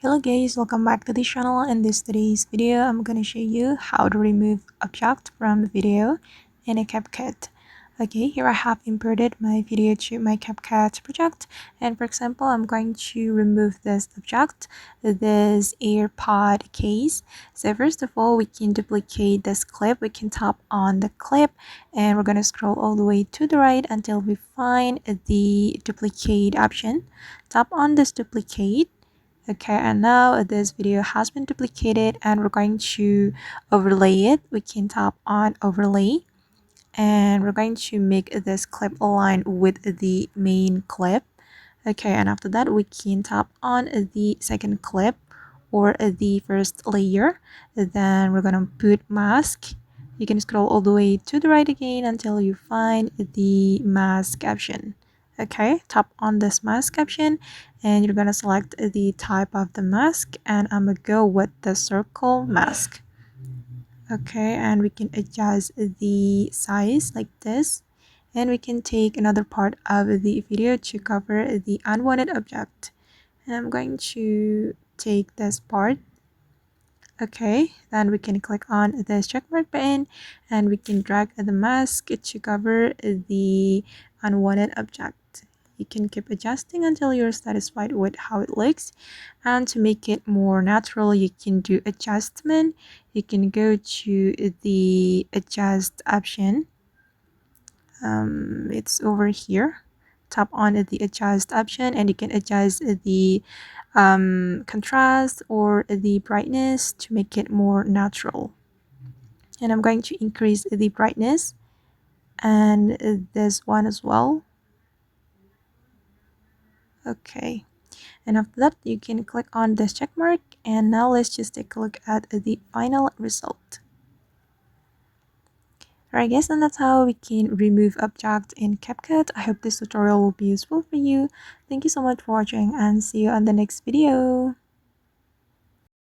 Hello guys, welcome back to the channel. In today's video, I'm gonna show you how to remove object from video in a CapCut. Okay, here I have imported my video to my CapCut project, and for example, I'm going to remove this object, this AirPod case. So first of all, we can duplicate this clip. We can tap on the clip, and we're gonna scroll all the way to the right until we find the duplicate option. Tap on this duplicate. Okay, and now this video has been duplicated and we're going to overlay it. We can tap on overlay and we're going to make this clip align with the main clip. Okay, and after that we can tap on the second clip or the first layer. Then we're gonna put mask. You can scroll all the way to the right again until you find the mask option. Okay, tap on this mask option and you're gonna select the type of the mask, and I'm gonna go with the circle mask. Okay, and we can adjust the size like this, and we can take another part of the video to cover the unwanted object, and I'm going to take this part. Okay, then we can click on this checkmark button and we can drag the mask to cover the unwanted object. You can keep adjusting until you're satisfied with how it looks, and to make it more natural you can do adjustment. You can go to the adjust option. It's over here. Tap on the adjust option and you can adjust the contrast or the brightness to make it more natural. And I'm going to increase the brightness and this one as well. Okay, and after that you can click on this check mark, and now let's just take a look at the final result. Alright guys, and that's how we can remove object in CapCut. I hope this tutorial will be useful for you. Thank you so much for watching and see you on the next video.